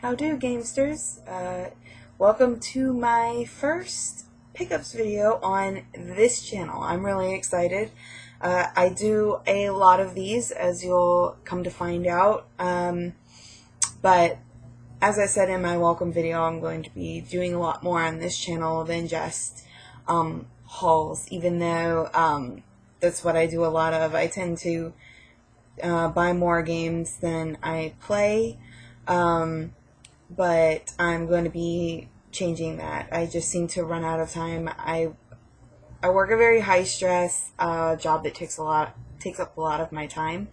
How do, gamesters? Welcome to my first pickups video on this channel. I'm really excited. I do a lot of these, as you'll come to find out. But as I said in my welcome video, I'm going to be doing a lot more on this channel than just hauls, even though that's what I do a lot of. I tend to buy more games than I play. But I'm going to be changing that. I just seem to run out of time. I work a very high stress job that takes up a lot of my time.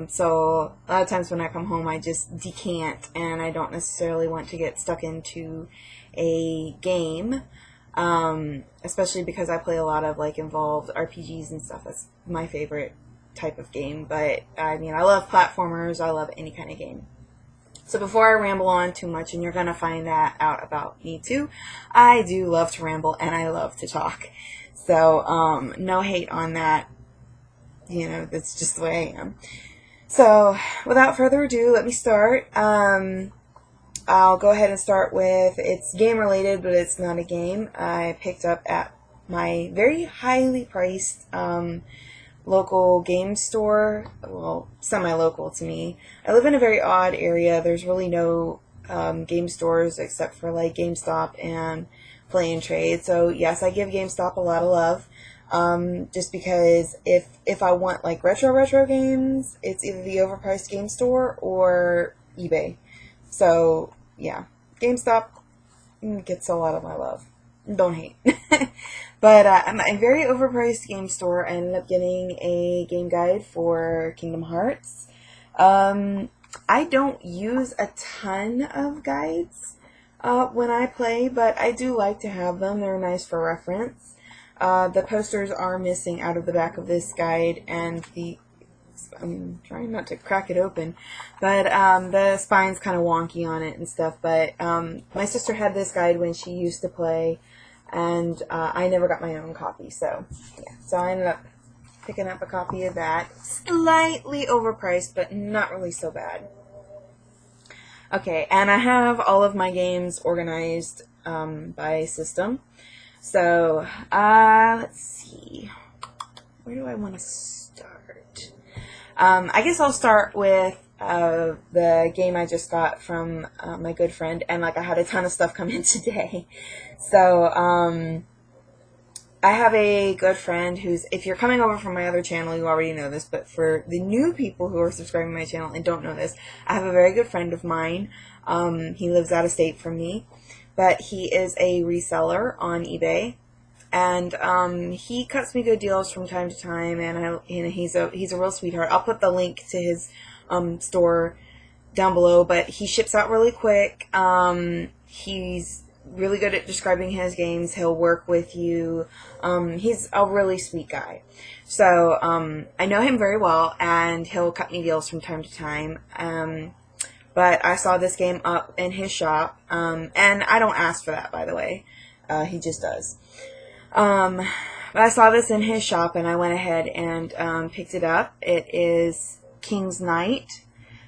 So a lot of times when I come home, I just decant, and I don't necessarily want to get stuck into a game, especially because I play a lot of involved RPGs and stuff. That's my favorite type of game. But I mean, I love platformers. I love any kind of game. So before I ramble on too much, and you're going to find that out about me too, I do love to ramble and I love to talk. So no hate on that. You know, that's just the way I am. So without further ado, let me start. I'll go ahead and start with, it's game related, but it's not a game. I picked up at my very highly priced local game store, well, semi-local to me. I live in a very odd area. There's really no game stores except for GameStop and Play and Trade. So yes, I give GameStop a lot of love, just because if I want retro games, it's either the overpriced game store or eBay. So yeah, GameStop gets a lot of my love. Don't hate. But at my very overpriced game store, I ended up getting a game guide for Kingdom Hearts. I don't use a ton of guides when I play, but I do like to have them. They're nice for reference. The posters are missing out of the back of this guide, and I'm trying not to crack it open, but the spine's kind of wonky on it and stuff. But my sister had this guide when she used to play, and I never got my own copy, so yeah. So I ended up picking up a copy of that. Slightly overpriced, but not really so bad. Okay, and I have all of my games organized by system. So let's see. Where do I want to start? I guess I'll start with the game I just got from my good friend, and I had a ton of stuff come in today. So I have a good friend who's, if you're coming over from my other channel, you already know this, but for the new people who are subscribing to my channel and don't know this, I have a very good friend of mine. He lives out of state from me, but he is a reseller on eBay. And he cuts me good deals from time to time, and he's a real sweetheart. I'll put the link to his store down below, but he ships out really quick. He's really good at describing his games. He'll work with you. He's a really sweet guy. So I know him very well, and he'll cut me deals from time to time. But I saw this game up in his shop, and I don't ask for that, by the way. He just does. But I saw this in his shop, and I went ahead and picked it up. It is King's Knight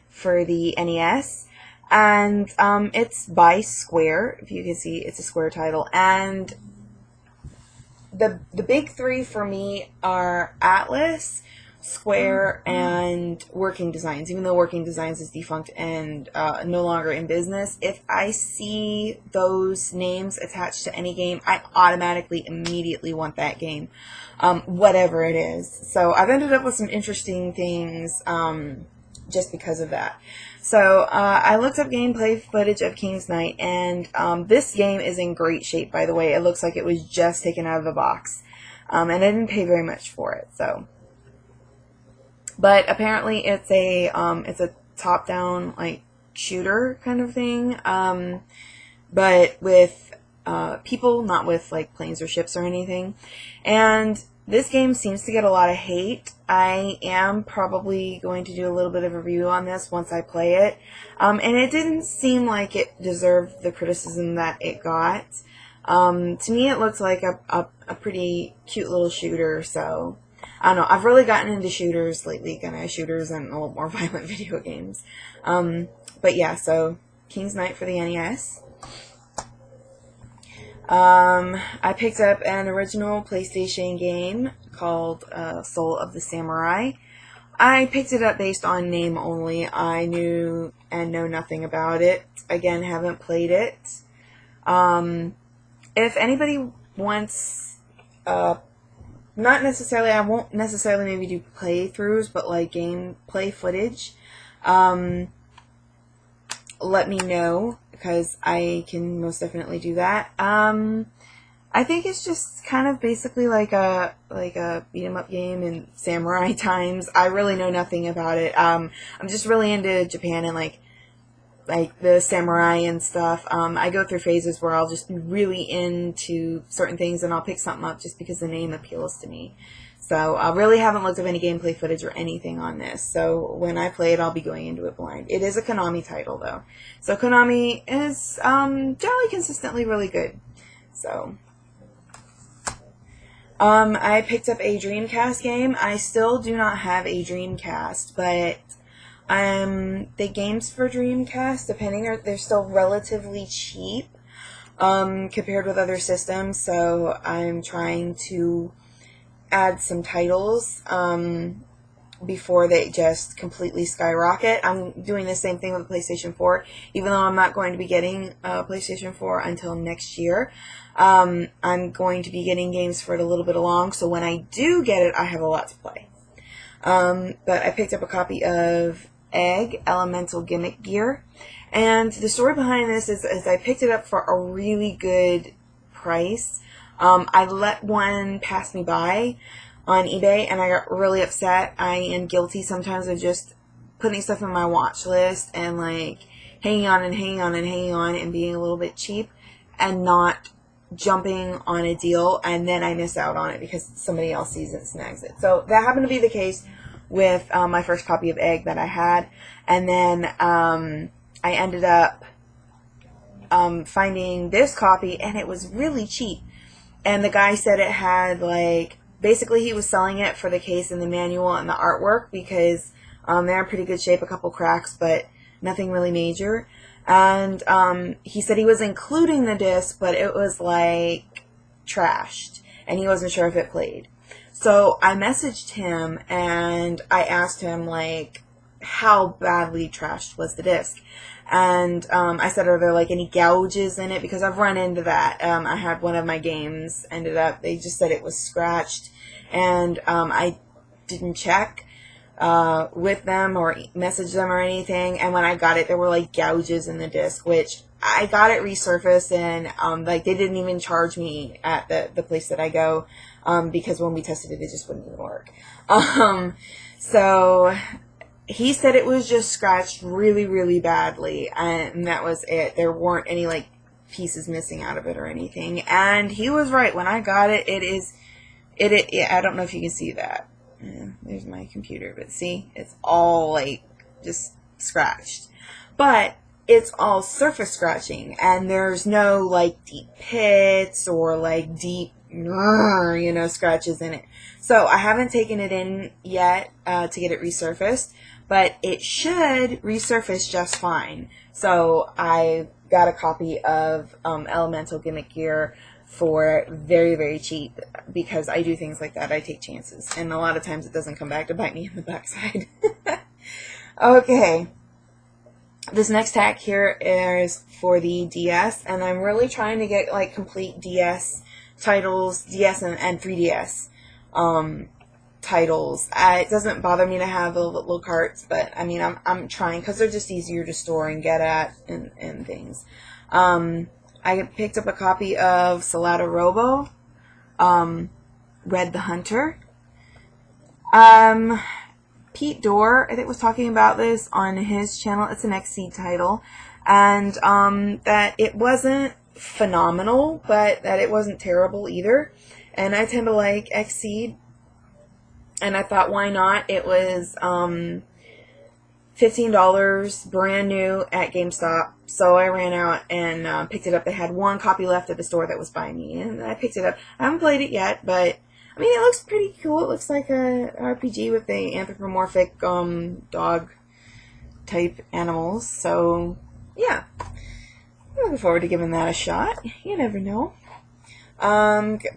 for the NES, and it's by Square. If you can see, it's a Square title. And the big three for me are Atlas, Square, and Working Designs. Even though Working Designs is defunct and no longer in business, if I see those names attached to any game, I automatically, immediately want that game, whatever it is. So I've ended up with some interesting things just because of that. So I looked up gameplay footage of King's Knight, and this game is in great shape, by the way. It looks like it was just taken out of the box, and I didn't pay very much for it. So. But apparently it's a top-down shooter kind of thing, but with people, not with planes or ships or anything. And this game seems to get a lot of hate. I am probably going to do a little bit of a review on this once I play it, and it didn't seem like it deserved the criticism that it got. To me, it looked like a pretty cute little shooter. So I don't know. I've really gotten into shooters lately, kind of shooters and a little more violent video games. But yeah, so King's Knight for the NES. I picked up an original PlayStation game called Soul of the Samurai. I picked it up based on name only. I knew and know nothing about it. Again, haven't played it. If anybody wants, not necessarily, I won't necessarily maybe do playthroughs, but like gameplay footage, let me know, because I can most definitely do that. I think it's just kind of basically like a beat 'em up game in samurai times. I really know nothing about it. I'm just really into Japan and like the samurai and stuff. I go through phases where I'll just be really into certain things and I'll pick something up just because the name appeals to me. So I really haven't looked up any gameplay footage or anything on this. So when I play it, I'll be going into it blind. It is a Konami title though. So Konami is generally consistently really good. So I picked up a Dreamcast game. I still do not have a Dreamcast, but the games for Dreamcast, they're still relatively cheap compared with other systems. So I'm trying to add some titles before they just completely skyrocket. I'm doing the same thing with the PlayStation 4, even though I'm not going to be getting a PlayStation 4 until next year. I'm going to be getting games for it a little bit along, so when I do get it, I have a lot to play. But I picked up a copy of Egg, Elemental Gimmick Gear, and the story behind this is I picked it up for a really good price. I let one pass me by on eBay, and I got really upset. I am guilty sometimes of just putting stuff in my watch list and like hanging on and hanging on and hanging on and being a little bit cheap and not jumping on a deal, and then I miss out on it because somebody else sees it and snags it. So that happened to be the case with my first copy of Egg that I had, and then I ended up finding this copy, and it was really cheap. And the guy said it had, like, basically he was selling it for the case and the manual and the artwork because they're in pretty good shape, a couple cracks, but nothing really major. And he said he was including the disc, but it was, like, trashed, and he wasn't sure if it played. So I messaged him, and I asked him, like, how badly trashed was the disc. And I said, are there like any gouges in it? Because I've run into that. I had one of my games they just said it was scratched, and I didn't check with them or message them or anything. And when I got it, there were like gouges in the disc, which I got it resurfaced, and like they didn't even charge me at the place that I go because when we tested it, it just wouldn't even work. So he said it was just scratched really, really badly, and that was it. There weren't any, like, pieces missing out of it or anything, and he was right. When I got it, I don't know if you can see that. There's my computer, but see? It's all, like, just scratched. But it's all surface scratching, and there's no, like, deep pits or, like, deep, scratches in it. So I haven't taken it in yet to get it resurfaced, but it should resurface just fine. So I got a copy of Elemental Gimmick Gear for very, very cheap because I do things like that. I take chances, and a lot of times it doesn't come back to bite me in the backside. Okay. This next pack here is for the DS, and I'm really trying to get like complete DS titles, DS and 3DS titles. It doesn't bother me to have the little carts, but I mean I'm trying because they're just easier to store and get at and things. I picked up a copy of Salata Robo, Red the Hunter. Pete Dorr, I think, was talking about this on his channel. It's an Xseed title, and that it wasn't phenomenal, but that it wasn't terrible either. And I tend to like Xseed, and I thought, why not? It was $15 brand new at GameStop, so I ran out and picked it up. They had one copy left at the store that was by me, and I picked it up. I haven't played it yet, but I mean, it looks pretty cool. It looks like a RPG with the anthropomorphic dog type animals. So yeah. looking forward to giving that a shot. You never know.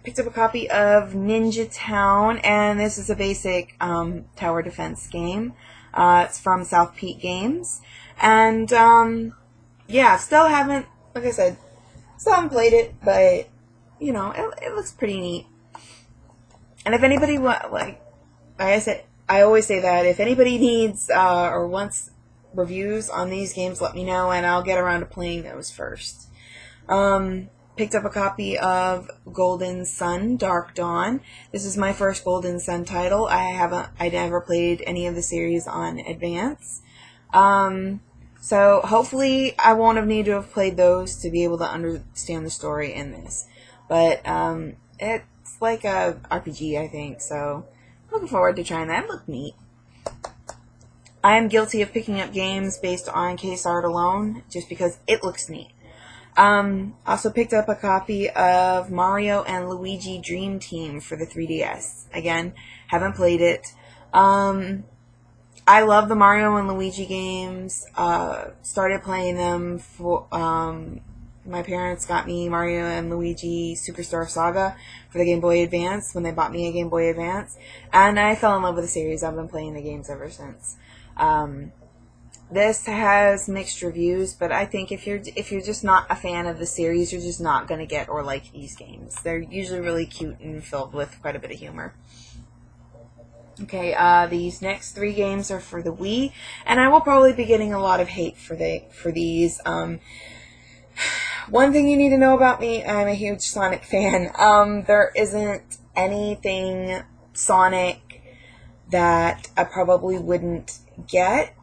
Picked up a copy of Ninja Town, and this is a basic tower defense game. It's from South Peak Games, and yeah, still haven't, like I said, still haven't played it, but you know, it looks pretty neat. And if anybody like I said, I always say that if anybody needs or wants reviews on these games, let me know, and I'll get around to playing those first. Picked up a copy of Golden Sun Dark Dawn. This is my first Golden Sun title. I never played any of the series on Advance. So hopefully I won't have needed to have played those to be able to understand the story in this. But it's like a RPG, I think, so looking forward to trying that. It looked neat. I am guilty of picking up games based on case art alone, just because it looks neat. Also picked up a copy of Mario and Luigi Dream Team for the 3DS. Again, haven't played it. I love the Mario and Luigi games. Started playing them for, my parents got me Mario and Luigi Superstar Saga for the Game Boy Advance when they bought me a Game Boy Advance. And I fell in love with the series. I've been playing the games ever since. This has mixed reviews, but I think if you're just not a fan of the series, you're just not going to get or like these games. They're usually really cute and filled with quite a bit of humor. Okay, these next 3 games are for the Wii, and I will probably be getting a lot of hate for these. One thing you need to know about me, I'm a huge Sonic fan. There isn't anything Sonic that I probably wouldn't get.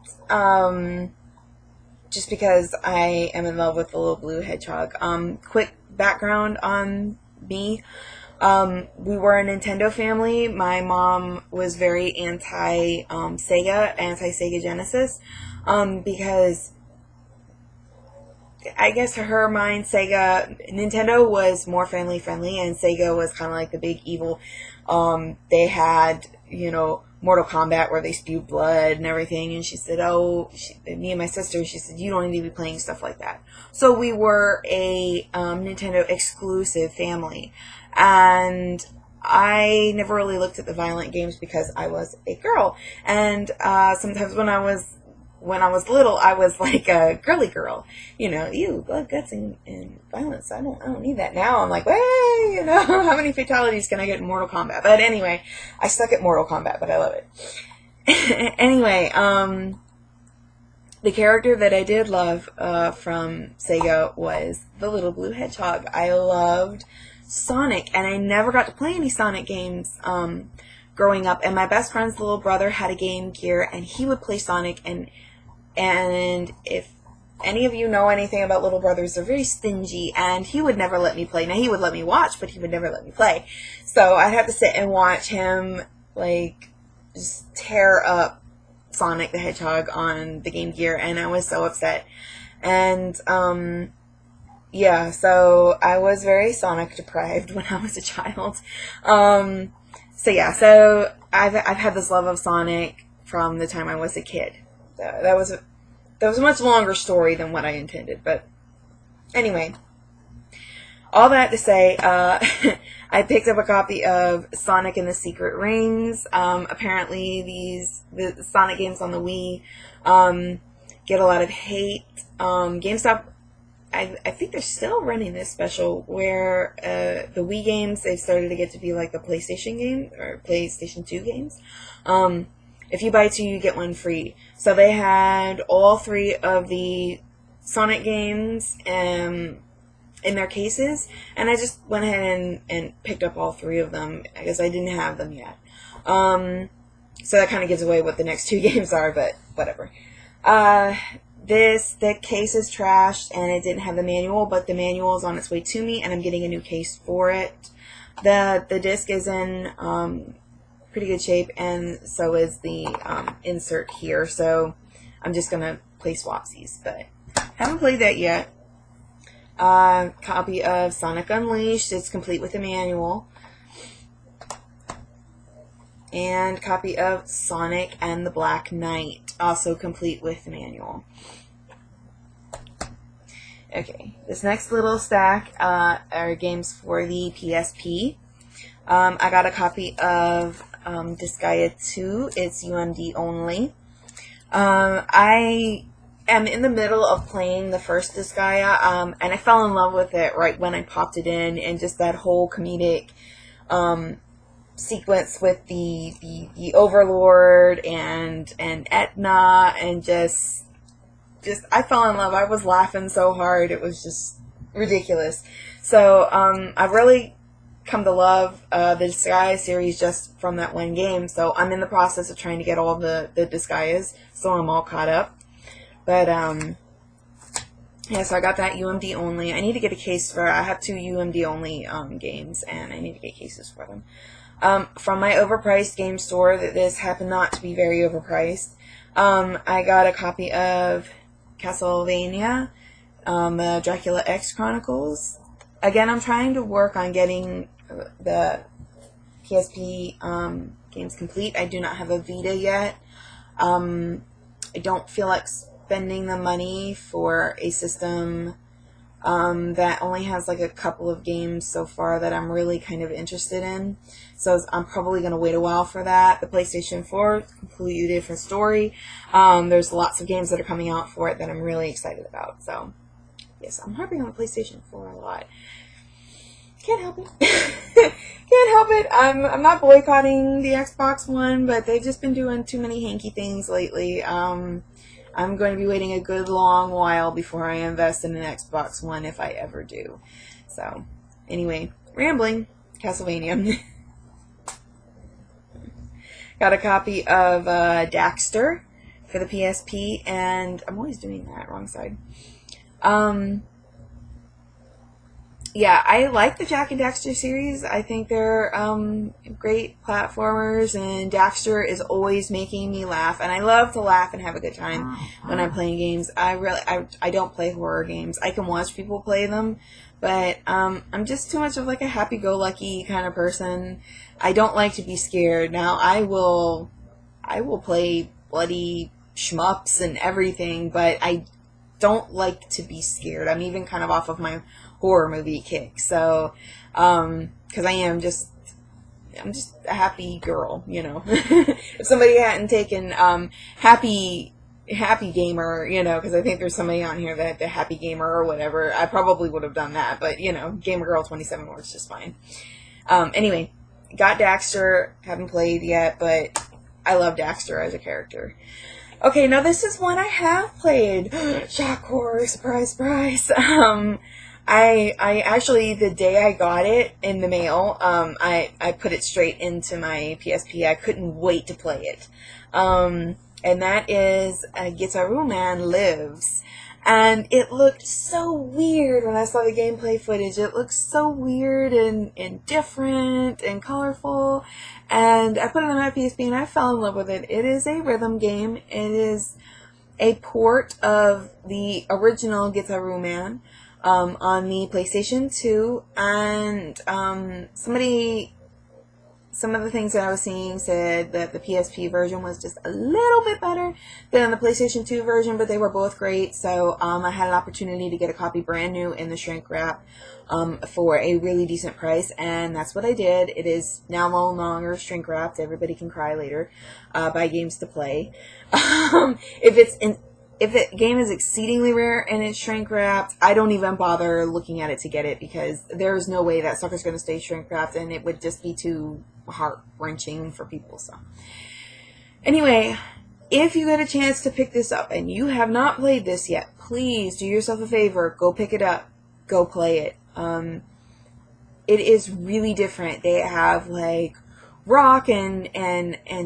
Just because I am in love with the little blue hedgehog. Quick background on me. We were a Nintendo family. My mom was very anti-Sega, anti-Sega Genesis, because I guess to her mind, Nintendo was more family friendly, and Sega was kind of like the big evil. They had, you know, Mortal Kombat where they spewed blood and everything, and she said, me and my sister, she said, you don't need to be playing stuff like that. So we were a Nintendo exclusive family, and I never really looked at the violent games because I was a girl, and sometimes when I was little, I was like a girly girl, you know, blood, guts, and violence. I don't need that. Now I'm like, hey, you know, how many fatalities can I get in Mortal Kombat? But anyway, I suck at Mortal Kombat, but I love it. Anyway, the character that I did love from Sega was the little blue hedgehog. I loved Sonic, and I never got to play any Sonic games growing up. And my best friend's little brother had a Game Gear, and he would play Sonic, and if any of you know anything about little brothers, they're very stingy, and he would never let me play. Now, he would let me watch, but he would never let me play. So I'd have to sit and watch him, like, just tear up Sonic the Hedgehog on the Game Gear, and I was so upset. And, yeah, so I was very Sonic deprived when I was a child. So yeah, so I've had this love of Sonic from the time I was a kid. That was a much longer story than what I intended, but anyway, all that to say, I picked up a copy of Sonic and the Secret Rings. Apparently the Sonic games on the Wii get a lot of hate. GameStop, I think they're still running this special where the Wii games, they've started to get to be like the PlayStation game or PlayStation 2 games. If you buy 2, you get 1 free. So they had all 3 of the Sonic games in their cases, and I just went ahead and picked up all 3 of them because I didn't have them yet. So that kind of gives away what the next 2 games are, but whatever. The case is trashed, and it didn't have the manual, but the manual is on its way to me, and I'm getting a new case for it. The disc is in pretty good shape, and so is the insert here, so I'm just gonna play swapsies, but haven't played that yet. Copy of Sonic Unleashed, it's complete with the manual, and copy of Sonic and the Black Knight, also complete with the manual. Okay, this next little stack are games for the PSP. I got a copy of Disgaea 2. It's UMD only. I am in the middle of playing the first Disgaea, and I fell in love with it right when I popped it in, and just that whole comedic sequence with the Overlord and Etna, and just I fell in love. I was laughing so hard. It was just ridiculous. So I've really come to love the Disgaea series just from that one game. So I'm in the process of trying to get all the Disgaeas, so I'm all caught up. But yeah, so I got that UMD only. I need to get a case for. I have 2 UMD only games, and I need to get cases for them. From my overpriced game store, that this happened not to be very overpriced. I got a copy of Castlevania, Dracula X Chronicles. Again, I'm trying to work on getting the PSP games complete. I do not have a Vita yet. I don't feel like spending the money for a system that only has like a couple of games so far that I'm really kind of interested in. So I'm probably going to wait a while for that. The PlayStation 4, completely different story. There's lots of games that are coming out for it that I'm really excited about. So, yes, I'm harping on the PlayStation 4 a lot. Can't help it. Can't help it. I'm not boycotting the Xbox One, but they've just been doing too many hanky things lately. I'm going to be waiting a good long while before I invest in an Xbox One, if I ever do. So, anyway, rambling. Castlevania. Got a copy of Daxter for the PSP, and I'm always doing that wrong side. Yeah, I like the Jak and Daxter series. I think they're great platformers, and Daxter is always making me laugh, and I love to laugh and have a good time when I'm playing games. I don't play horror games. I can watch people play them, but I'm just too much of like a happy-go-lucky kind of person. I don't like to be scared. Now, I will play bloody shmups and everything, but I don't like to be scared. I'm even kind of off of my horror movie kick. So, because I'm just a happy girl, you know. If somebody hadn't taken happy gamer, you know, because I think there's somebody on here that the happy gamer or whatever, I probably would have done that. But you know, Gamer Girl 27 works just fine. Anyway, got Daxter. Haven't played yet, but I love Daxter as a character. Okay, now this is one I have played. Shock horror, surprise, surprise. I actually, the day I got it in the mail, I put it straight into my PSP. I couldn't wait to play it. And that is Gitaroo Man Lives. And it looked so weird when I saw the gameplay footage. It looked so weird and different and colorful. And I put it on my PSP and I fell in love with it. It is a rhythm game. It is a port of the original Gitaroo Man on the PlayStation 2. And some of the things that I was seeing said that the PSP version was just a little bit better than the PlayStation 2 version, but they were both great. So I had an opportunity to get a copy brand new in the shrink wrap for a really decent price, and that's what I did. It is now no longer shrink wrapped. Everybody can cry later. Buy games to play. If the game is exceedingly rare and it's shrink wrapped, I don't even bother looking at it to get it, because there's no way that sucker's going to stay shrink wrapped, and it would just be too heart-wrenching for people. So anyway, if you get a chance to pick this up and you have not played this yet, please do yourself a favor, go pick it up, go play it. It is really different. They have like rock and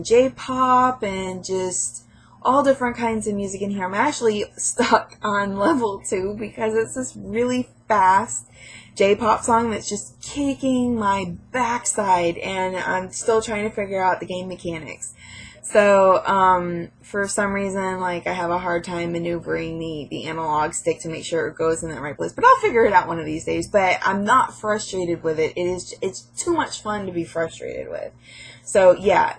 J-pop and just all different kinds of music in here. I'm actually stuck on level 2 because it's this really fast J-pop song that's just kicking my backside, and I'm still trying to figure out the game mechanics. So, for some reason, like, I have a hard time maneuvering the analog stick to make sure it goes in the right place. But I'll figure it out one of these days. But I'm not frustrated with it. It's too much fun to be frustrated with. So, yeah.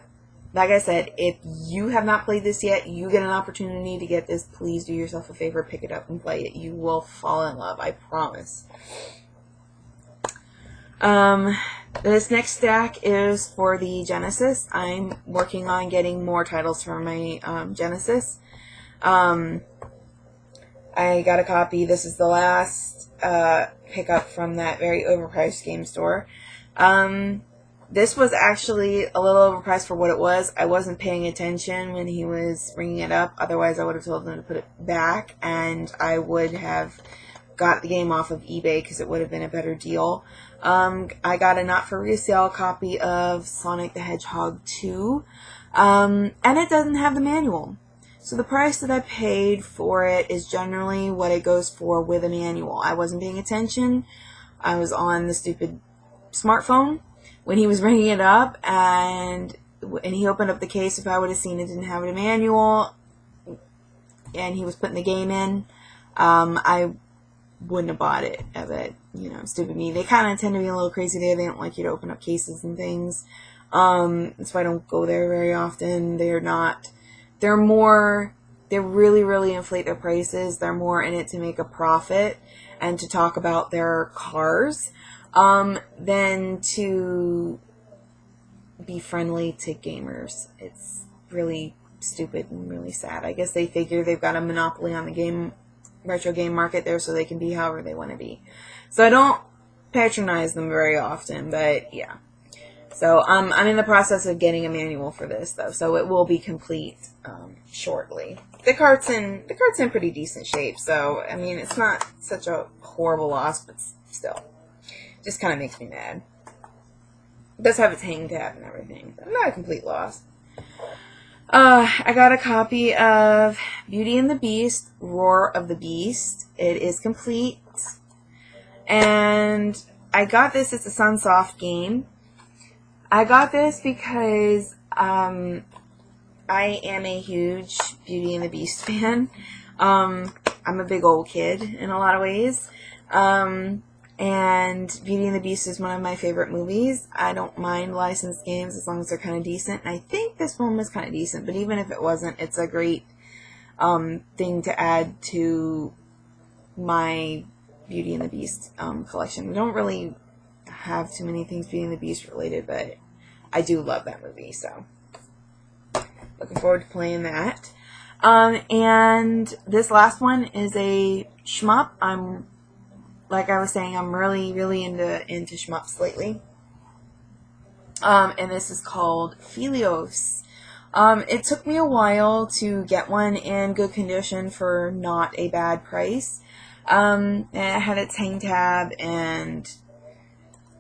like I said, if you have not played this yet, you get an opportunity to get this. Please do yourself a favor, pick it up and play it. You will fall in love, I promise. This next stack is for the Genesis. I'm working on getting more titles for my Genesis. I got a copy. This is the last pickup from that very overpriced game store. This was actually a little overpriced for what it was. I wasn't paying attention when he was bringing it up. Otherwise, I would have told him to put it back, and I would have got the game off of eBay because it would have been a better deal. I got a not-for-resale copy of Sonic the Hedgehog 2, and it doesn't have the manual. So the price that I paid for it is generally what it goes for with a manual. I wasn't paying attention. I was on the stupid smartphone when he was ringing it up, and he opened up the case. If I would have seen it didn't have a manual, and he was putting the game in, I wouldn't have bought it. But, you know, stupid me. They kind of tend to be a little crazy there. They don't like you to open up cases and things. That's why I don't go there very often. They really, really inflate their prices. They're more in it to make a profit and to talk about their cars, than to be friendly to gamers. It's really stupid and really sad. I guess they figure they've got a monopoly on the retro game market there, so they can be however they want to be. So I don't patronize them very often, but yeah. So I'm in the process of getting a manual for this, though, so it will be complete shortly. The cart's in pretty decent shape, so I mean it's not such a horrible loss, but still, just kind of makes me mad. It does have its hang tab and everything, but not a complete loss. I got a copy of Beauty and the Beast, Roar of the Beast. It is complete, and I got this. It's a Sunsoft game. I got this because I am a huge Beauty and the Beast fan. I'm a big old kid in a lot of ways. And Beauty and the Beast is one of my favorite movies. I don't mind licensed games as long as they're kind of decent. And I think this one was kind of decent, but even if it wasn't, it's a great thing to add to my Beauty and the Beast collection. We don't really have too many things Beauty and the Beast related, but I do love that movie, so looking forward to playing that. And this last one is a shmup. Like I was saying, I'm really, really into shmups lately. And this is called Philios. It took me a while to get one in good condition for not a bad price. And it had its hang tab and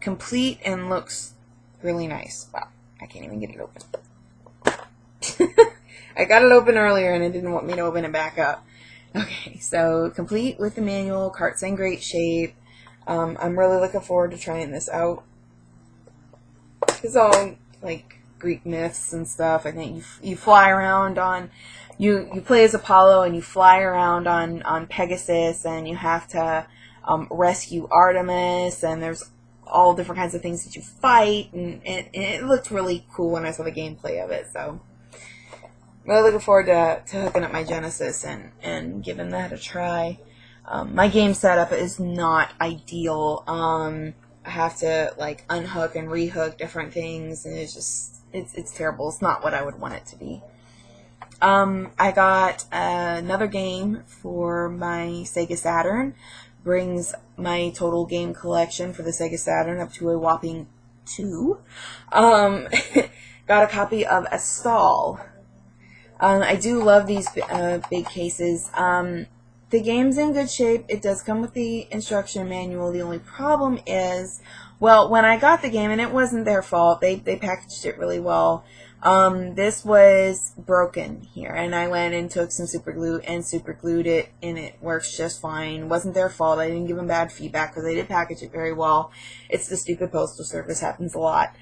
complete and looks really nice. Wow, I can't even get it open. I got it open earlier and it didn't want me to open it back up. Okay, so complete with the manual, cart's in great shape. I'm really looking forward to trying this out. It's all like Greek myths and stuff. I think you fly around on, you play as Apollo and you fly around on Pegasus, and you have to rescue Artemis, and there's all different kinds of things that you fight, and it looked really cool when I saw the gameplay of it. So really looking forward to hooking up my Genesis and giving that a try. My game setup is not ideal. I have to like unhook and rehook different things, and it's terrible. It's not what I would want it to be. I got another game for my Sega Saturn. Brings my total game collection for the Sega Saturn up to a whopping 2. Got a copy of Astal. I do love these big cases. The game's in good shape. It does come with the instruction manual. The only problem is, well, when I got the game, and it wasn't their fault, they packaged it really well. This was broken here, and I went and took some super glue and super glued it, and it works just fine. Wasn't their fault. I didn't give them bad feedback because they did package it very well. It's the stupid postal service. Happens a lot.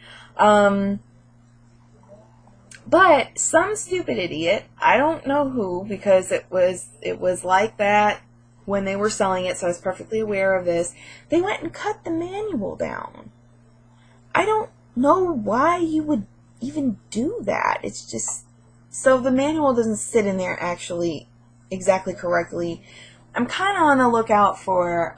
But some stupid idiot, I don't know who, because it was like that when they were selling it, so I was perfectly aware of this. They went and cut the manual down. I don't know why you would even do that. It's just, so the manual doesn't sit in there actually exactly correctly. I'm kind of on the lookout for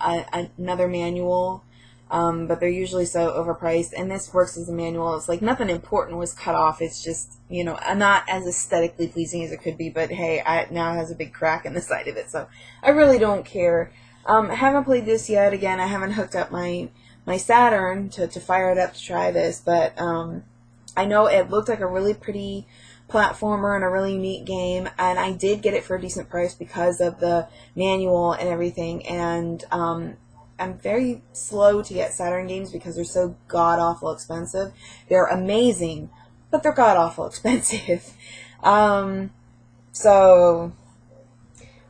another manual, but they're usually so overpriced. And this works as a manual. It's like nothing important was cut off. It's just, you know, not as aesthetically pleasing as it could be. But hey, it now has a big crack in the side of it, so I really don't care. I haven't played this yet. Again, I haven't hooked up my Saturn to fire it up to try this, but I know it looked like a really pretty platformer and a really neat game, and I did get it for a decent price because of the manual and everything. And I'm very slow to get Saturn games because they're so god-awful expensive. They're amazing, but they're god-awful expensive. So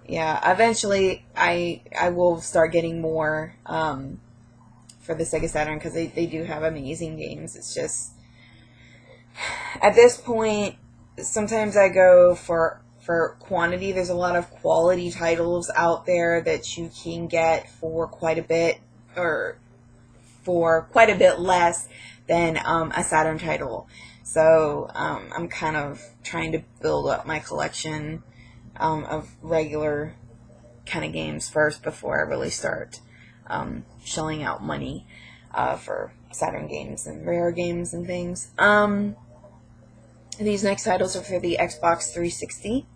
yeah, eventually I will start getting more for the Sega Saturn, because they do have amazing games. It's just, at this point, sometimes I go for quantity. There's a lot of quality titles out there that you can get for quite a bit, or for quite a bit less than a Saturn title. So I'm kind of trying to build up my collection of regular kind of games first before I really start shelling out money for Saturn games and rare games and things. These next titles are for the Xbox 360.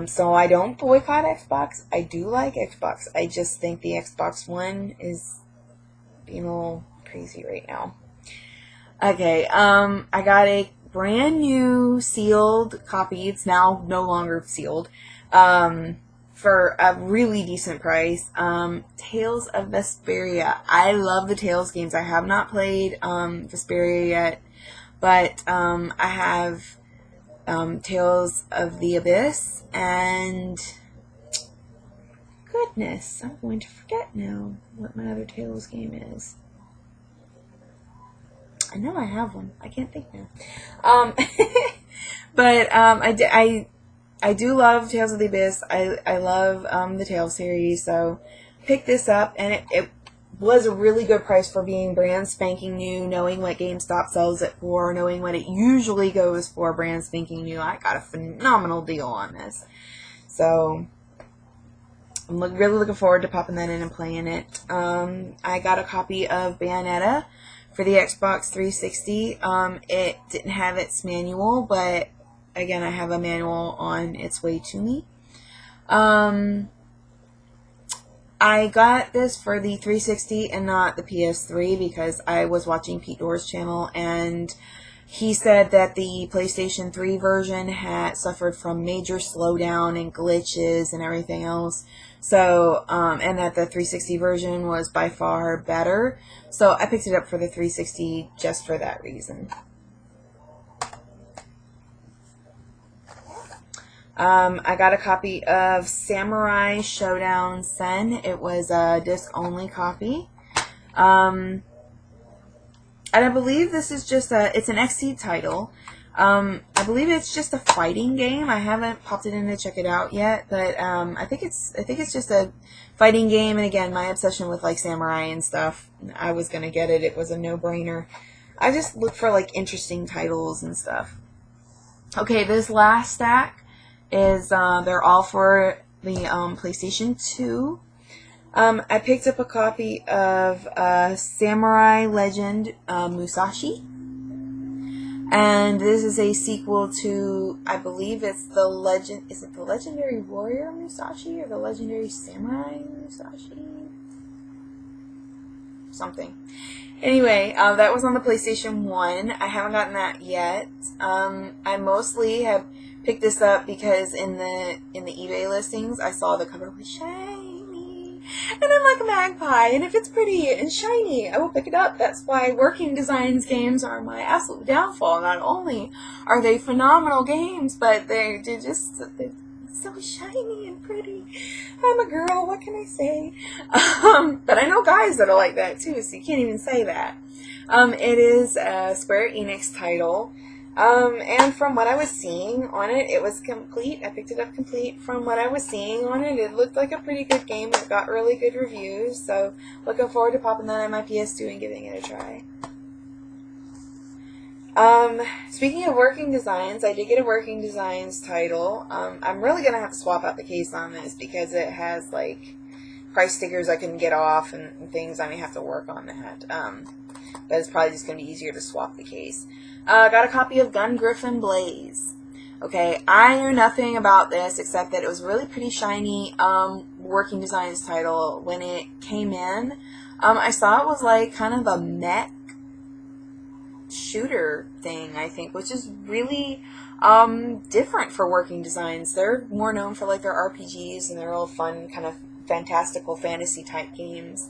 So I don't boycott Xbox. I do like Xbox. I just think the Xbox One is being a little crazy right now. Okay, I got a brand new sealed copy. It's now no longer sealed. For a really decent price. Tales of Vesperia. I love the Tales games. I have not played Vesperia yet, but I have Tales of the Abyss, and goodness, I'm going to forget now what my other Tales game is. I know I have one. I can't think now. But I do love Tales of the Abyss. I love the Tales series, so picked this up, and it was a really good price for being brand spanking new, knowing what GameStop sells it for, knowing what it usually goes for brand spanking new. I got a phenomenal deal on this. So I'm really looking forward to popping that in and playing it. I got a copy of Bayonetta for the Xbox 360. It didn't have its manual, but again, I have a manual on its way to me. I got this for the 360 and not the PS3 because I was watching Pete Door's channel, and he said that the PlayStation 3 version had suffered from major slowdown and glitches and everything else. So, and that the 360 version was by far better. So I picked it up for the 360 just for that reason. I got a copy of Samurai Showdown Sen. It was a disc-only copy. And I believe this is just it's an XC title. I believe it's just a fighting game. I haven't popped it in to check it out yet, but I think it's just a fighting game. And again, my obsession with like samurai and stuff, I was gonna get it. It was a no-brainer. I just look for like interesting titles and stuff. Okay, this last stack is they're all for the PlayStation 2. I picked up a copy of Samurai Legend Musashi, and this is a sequel to, I believe it's the Legend. Is it the Legendary Warrior Musashi or the Legendary Samurai Musashi? Something. Anyway, that was on the PlayStation 1. I haven't gotten that yet. I mostly have picked this up because in the eBay listings I saw the cover was shiny, and I'm like a magpie, and if it's pretty and shiny I will pick it up. That's why Working Designs games are my absolute downfall. Not only are they phenomenal games, but they're so shiny and pretty. I'm a girl, what can I say? But I know guys that are like that too, so you can't even say that. It is a Square Enix title. And from what I was seeing on it, it was complete. I picked it up complete. From what I was seeing on it, it looked like a pretty good game. It got really good reviews, so looking forward to popping that on my PS2 and giving it a try. Speaking of working designs, I did get a working designs title. I'm really gonna have to swap out the case on this because it has like price stickers I can get off and things. I may have to work on that. But it's probably just gonna be easier to swap the case. Got a copy of Gungriffin Blaze. Okay, I knew nothing about this except that it was really pretty shiny working designs title. When it came in, I saw it was like kind of a mech shooter thing, I think, which is really different for working designs. They're more known for like their RPGs and their all fun kind of fantastical fantasy type games.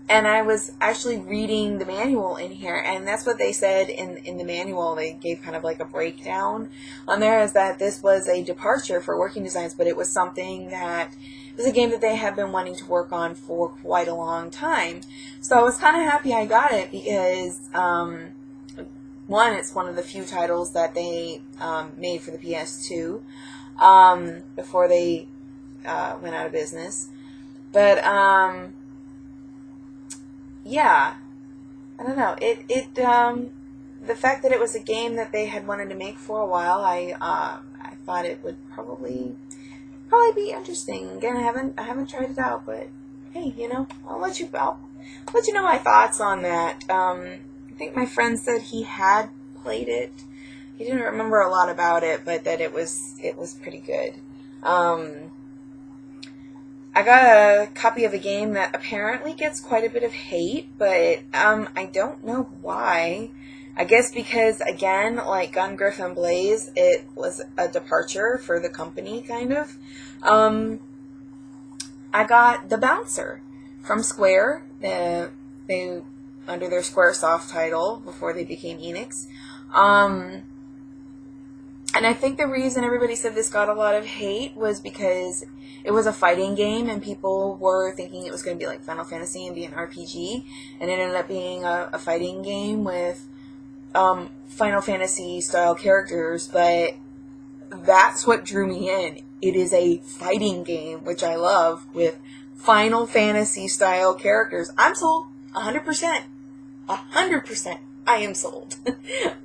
And I was actually reading the manual in here, and that's what they said in the manual. They gave kind of like a breakdown on there, is that this was a departure for working designs, but it was something that it was a game that they had been wanting to work on for quite a long time. So I was kind of happy I got it because, one, it's one of the few titles that they made for the PS2 before they went out of business. But yeah, I don't know. The fact that it was a game that they had wanted to make for a while, I thought it would probably be interesting. Again, I haven't tried it out, but hey, I'll let you know my thoughts on that. I think my friend said he had played it. He didn't remember a lot about it, but that it was pretty good. I got a copy of a game that apparently gets quite a bit of hate, but I don't know why. I guess because, again, like Gungriffin Blaze, it was a departure for the company, kind of. I got The Bouncer from Square, they under their Squaresoft title before they became Enix. And I think the reason everybody said this got a lot of hate was because it was a fighting game and people were thinking it was going to be like Final Fantasy and be an RPG, and it ended up being a fighting game with Final Fantasy style characters, but that's what drew me in. It is a fighting game, which I love, with Final Fantasy style characters. I'm sold 100%. 100%. I am sold.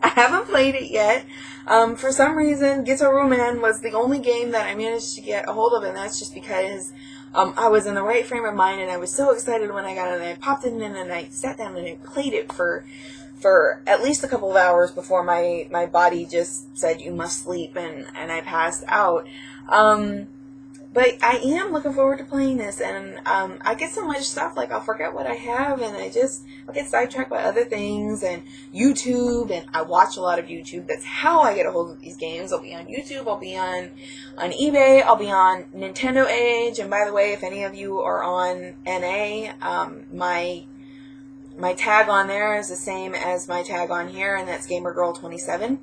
I haven't played it yet. For some reason, Guitar Man was the only game that I managed to get a hold of, and that's just because I was in the right frame of mind, and I was so excited when I got it, and I popped it in, and I sat down and I played it for at least a couple of hours before my body just said, you must sleep, and I passed out. But I am looking forward to playing this, and I get so much stuff, like I'll forget what I have, and I'll get sidetracked by other things, and YouTube, and I watch a lot of YouTube. That's how I get a hold of these games. I'll be on YouTube, I'll be on eBay, I'll be on Nintendo Age, and by the way, if any of you are on NA, my tag on there is the same as my tag on here, and that's GamerGirl27.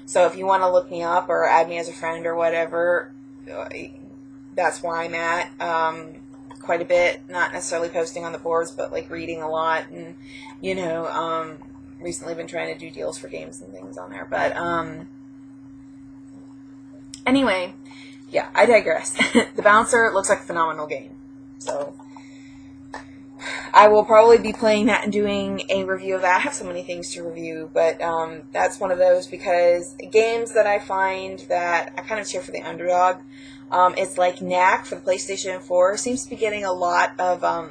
So if you want to look me up or add me as a friend or whatever, that's where I'm at, quite a bit. Not necessarily posting on the boards, but like reading a lot, and recently been trying to do deals for games and things on there. But anyway, yeah, I digress. The Bouncer looks like a phenomenal game, so I will probably be playing that and doing a review of that. I have so many things to review, but that's one of those, because games that I find that I kind of cheer for the underdog. It's like Knack for the PlayStation 4 seems to be getting a lot of, I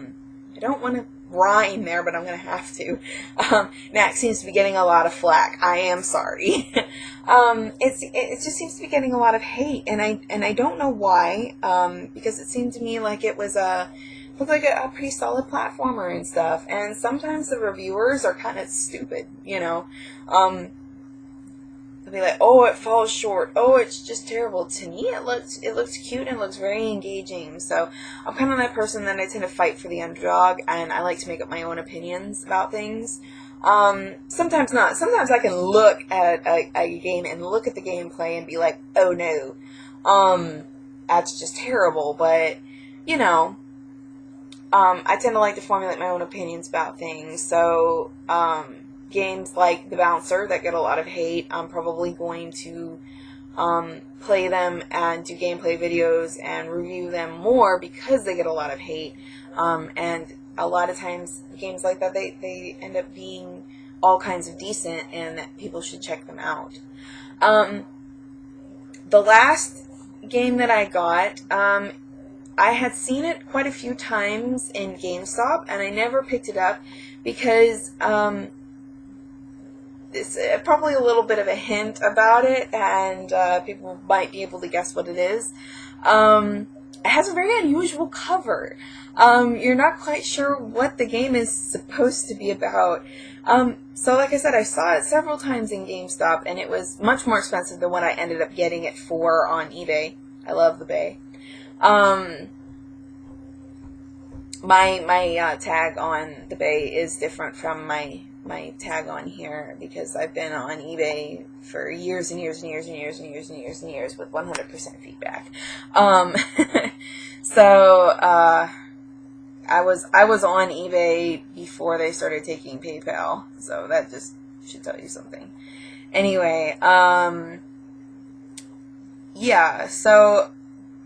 don't want to rhyme there, but I'm going to have to. Knack seems to be getting a lot of flack. I am sorry. It just seems to be getting a lot of hate, and I don't know why, because it seemed to me like it was looked like a pretty solid platformer and stuff, and sometimes the reviewers are kind of stupid, they'll be like, oh, it falls short, oh, it's just terrible. To me, it looks cute and looks very engaging. So I'm kind of that person that I tend to fight for the underdog, and I like to make up my own opinions about things. Sometimes not. Sometimes I can look at a game and look at the gameplay and be like, oh no, that's just terrible. But I tend to like to formulate my own opinions about things. So games like The Bouncer that get a lot of hate, I'm probably going to play them and do gameplay videos and review them more because they get a lot of hate. And a lot of times games like that, they end up being all kinds of decent and that people should check them out. The last game that I got, I had seen it quite a few times in GameStop, and I never picked it up because it's probably a little bit of a hint about it, and people might be able to guess what it is. It has a very unusual cover. You're not quite sure what the game is supposed to be about. So like I said, I saw it several times in GameStop, and it was much more expensive than what I ended up getting it for on eBay. I love the Bay. My tag on the Bay is different from my tag on here because I've been on eBay for years and years and years and years and years and years and years with 100% feedback. So I was on eBay before they started taking PayPal, so that just should tell you something. Anyway, yeah, so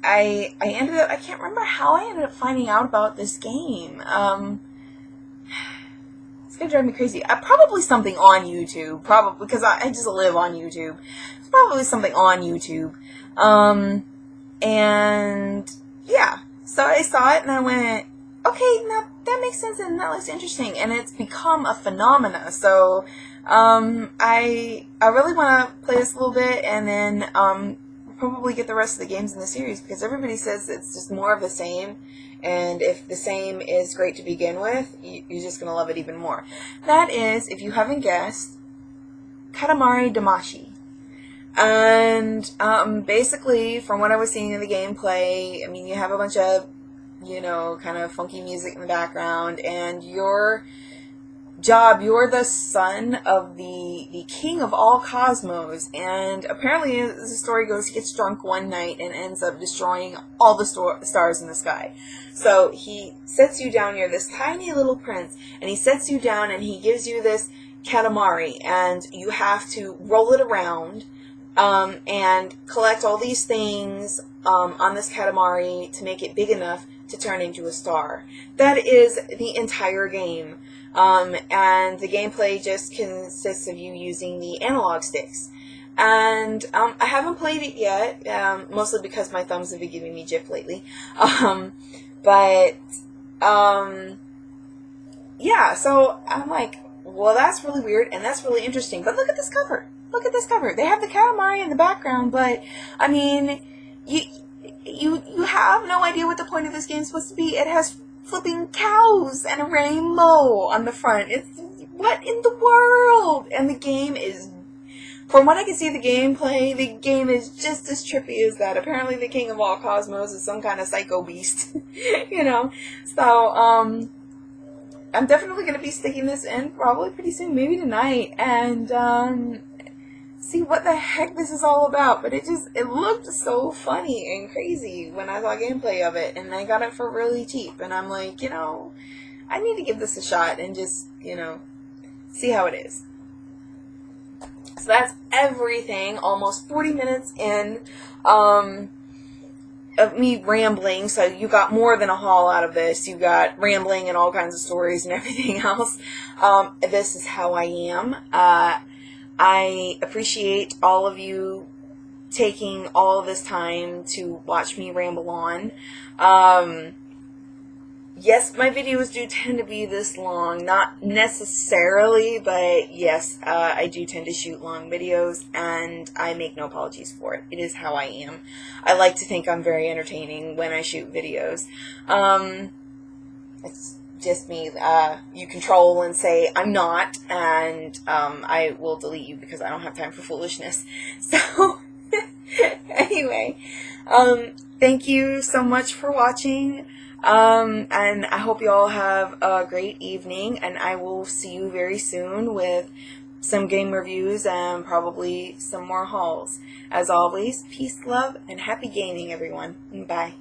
I ended up, I can't remember how I ended up finding out about this game. It's gonna drive me crazy. Probably something on YouTube, probably, because I just live on YouTube. It's probably something on YouTube. And yeah, so I saw it and I went, okay, now that makes sense and that looks interesting, and it's become a phenomena. So I really want to play this a little bit, and then probably get the rest of the games in the series, because everybody says it's just more of the same, and if the same is great to begin with, you're just going to love it even more. That is, if you haven't guessed, Katamari Damacy. And basically, from what I was seeing in the gameplay, I mean, you have a bunch of, you know, kind of funky music in the background, and you're the son of the king of all cosmos, and apparently, as the story goes, he gets drunk one night and ends up destroying all the stars in the sky. So he sets you down, you're this tiny little prince, and he sets you down and he gives you this Katamari, and you have to roll it around and collect all these things on this Katamari to make it big enough to turn into a star. That is the entire game. And the gameplay just consists of you using the analog sticks. And I haven't played it yet, mostly because my thumbs have been giving me jip lately. Yeah, so I'm like, well, that's really weird, and that's really interesting. But look at this cover. Look at this cover. They have the Katamari in the background, but, I mean, you have no idea what the point of this game is supposed to be. It has flipping cows and a rainbow on the front. It's, what in the world? And the game is, from what I can see of the gameplay, the game is just as trippy as that. Apparently the king of all cosmos is some kind of psycho beast, you know. So, I'm definitely going to be sticking this in probably pretty soon, maybe tonight, and, see what the heck this is all about. But it looked so funny and crazy when I saw gameplay of it, and I got it for really cheap, and I'm like, you know, I need to give this a shot and just, you know, see how it is. So that's everything, almost 40 minutes in, of me rambling. So you got more than a haul out of this. You got rambling and all kinds of stories and everything else. This is how I am. I appreciate all of you taking all of this time to watch me ramble on. Yes, my videos do tend to be this long. Not necessarily, but yes, I do tend to shoot long videos, and I make no apologies for it. It is how I am. I like to think I'm very entertaining when I shoot videos. It's just me. You control and say I'm not, and I will delete you because I don't have time for foolishness. So anyway, thank you so much for watching, and I hope you all have a great evening, and I will see you very soon with some game reviews and probably some more hauls. As always, peace, love, and happy gaming, everyone. Bye.